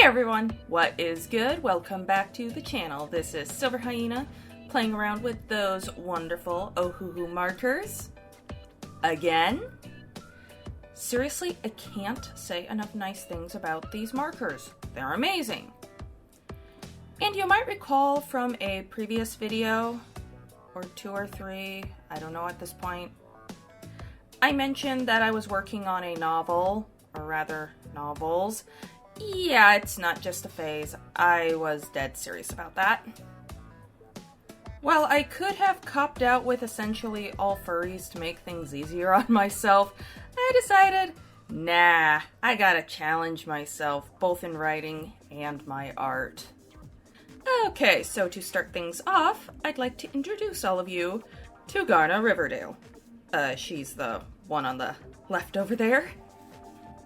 everyone, what is good? Welcome back to the channel. This is Silverhyena, playing around with those wonderful Ohuhu markers. Again. Seriously, I can't say enough nice things about these markers. They're amazing. And you might recall from a previous video, or 2 or 3, I don't know at this point, I mentioned that I was working on a novel, or rather, novels. Yeah, it's not just a phase. I was dead serious about that. While I could have copped out with essentially all furries to make things easier on myself, I decided, nah, I gotta challenge myself, both in writing and my art. Okay, so to start things off, I'd like to introduce all of you to Garna Riverdale. She's the one on the left over there.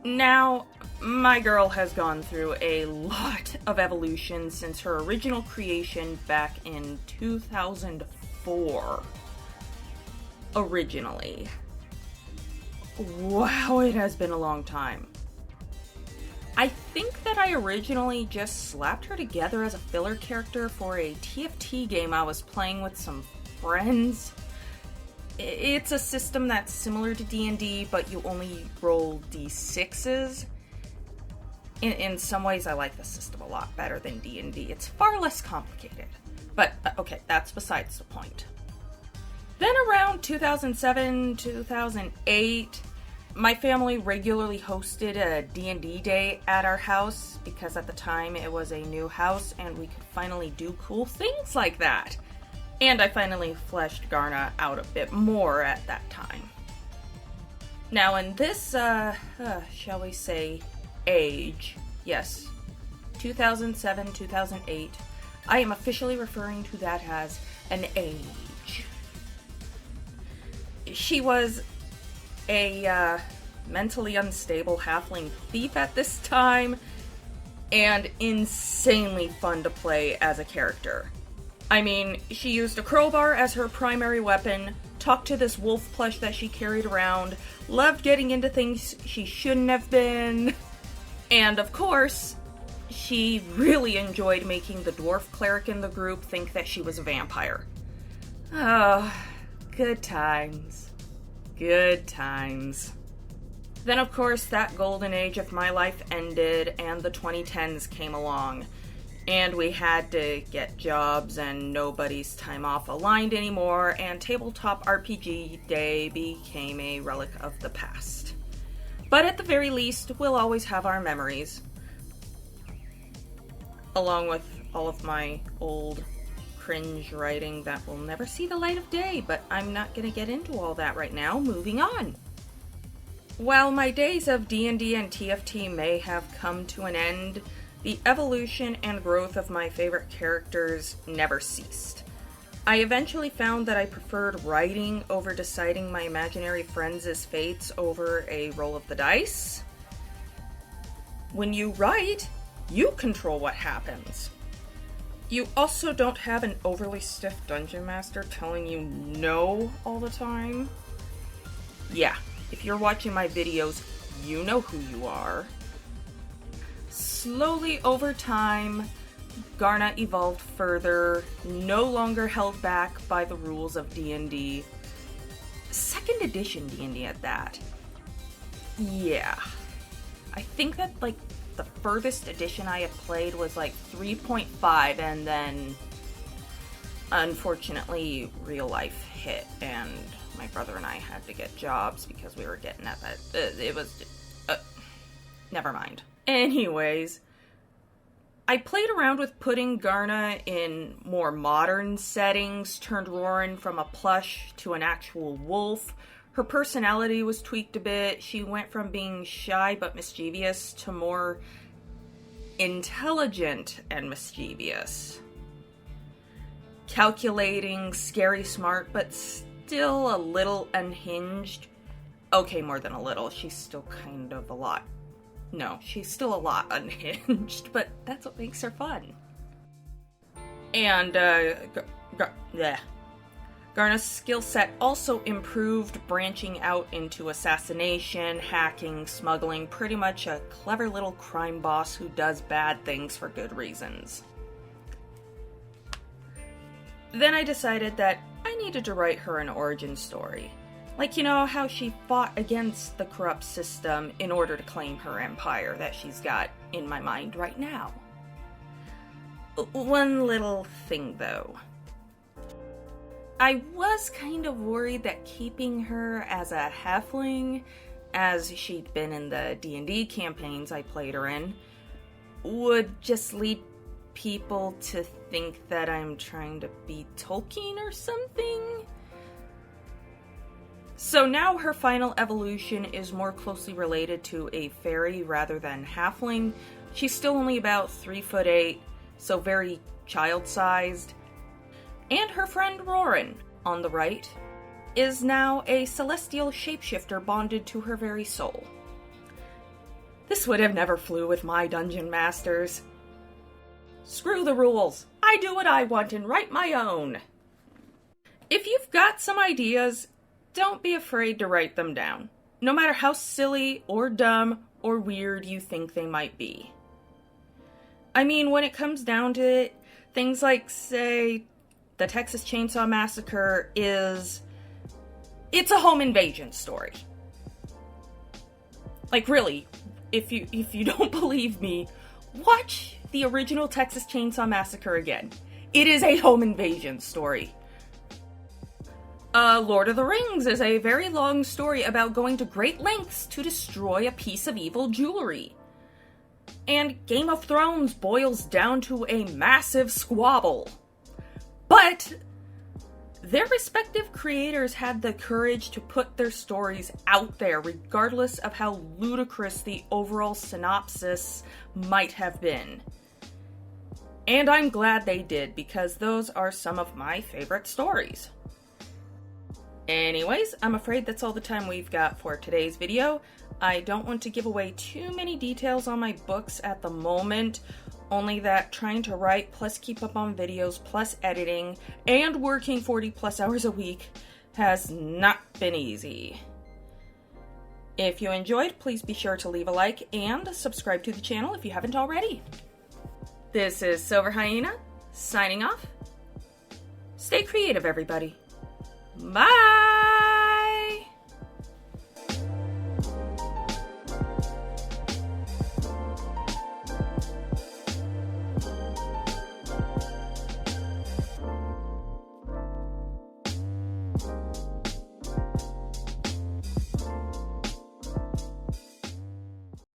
Now, my girl has gone through a lot of evolution since her original creation back in 2004. Originally. Wow, it has been a long time. I think that I originally just slapped her together as a filler character for a TFT game I was playing with some friends. It's a system that's similar to D&D, but you only roll d6s. In some ways, I like the system a lot better than D&D. It's far less complicated. But, okay, that's besides the point. Then around 2007, 2008, my family regularly hosted a D&D day at our house, because at the time it was a new house and we could finally do cool things like that. And I finally fleshed Garna out a bit more at that time. Now in this, shall we say, age, yes, 2007, 2008, I am officially referring to that as an age. She was a, mentally unstable halfling thief at this time, and insanely fun to play as a character. I mean, she used a crowbar as her primary weapon, talked to this wolf plush that she carried around, loved getting into things she shouldn't have been, and of course, she really enjoyed making the dwarf cleric in the group think that she was a vampire. Oh, good times. Good times. Then of course, that golden age of my life ended and the 2010s came along. And we had to get jobs and nobody's time off aligned anymore, and Tabletop RPG Day became a relic of the past. But at the very least, we'll always have our memories. Along with all of my old cringe writing that will never see the light of day, but I'm not gonna get into all that right now. Moving on. While my days of D&D and TFT may have come to an end, the evolution and growth of my favorite characters never ceased. I eventually found that I preferred writing over deciding my imaginary friends' fates over a roll of the dice. When you write, you control what happens. You also don't have an overly stiff dungeon master telling you no all the time. Yeah, if you're watching my videos, you know who you are. Slowly over time, Garna evolved further, no longer held back by the rules of D&D. 2nd edition D&D at that. Yeah. I think that, like, the furthest edition I had played was, like, 3.5, and then, unfortunately, real life hit, and my brother and I had to get jobs because we were getting at that. It was... never mind. Anyways, I played around with putting Garna in more modern settings, turned Roran from a plush to an actual wolf. Her personality was tweaked a bit. She went from being shy but mischievous to more intelligent and mischievous. Calculating, scary smart, but still a little unhinged. Okay, more than a little. She's still kind of a lot. No, she's still a lot unhinged, but that's what makes her fun. And, Garna's skill set also improved, branching out into assassination, hacking, smuggling, pretty much a clever little crime boss who does bad things for good reasons. Then I decided that I needed to write her an origin story. Like, you know, how she fought against the corrupt system in order to claim her empire that she's got in my mind right now. One little thing, though. I was kind of worried that keeping her as a halfling, as she'd been in the D&D campaigns I played her in, would just lead people to think that I'm trying to be Tolkien or something. So now her final evolution is more closely related to a fairy rather than halfling. She's still only about 3'8", so very child-sized. And her friend Roran, on the right, is now a celestial shapeshifter bonded to her very soul. This would have never flew with my dungeon masters. Screw the rules. I do what I want and write my own. If you've got some ideas, don't be afraid to write them down, no matter how silly or dumb or weird you think they might be. I mean, when it comes down to it, things like, say, the Texas Chainsaw Massacre it's a home invasion story. Like, really, if you don't believe me, watch the original Texas Chainsaw Massacre again. It is a home invasion story. Lord of the Rings is a very long story about going to great lengths to destroy a piece of evil jewelry. And Game of Thrones boils down to a massive squabble. But their respective creators had the courage to put their stories out there, regardless of how ludicrous the overall synopsis might have been. And I'm glad they did, because those are some of my favorite stories. Anyways, I'm afraid that's all the time we've got for today's video. I don't want to give away too many details on my books at the moment, only that trying to write plus keep up on videos plus editing and working 40 plus hours a week has not been easy. If you enjoyed, please be sure to leave a like and subscribe to the channel if you haven't already. This is Silverhyena, signing off. Stay creative, everybody. Bye!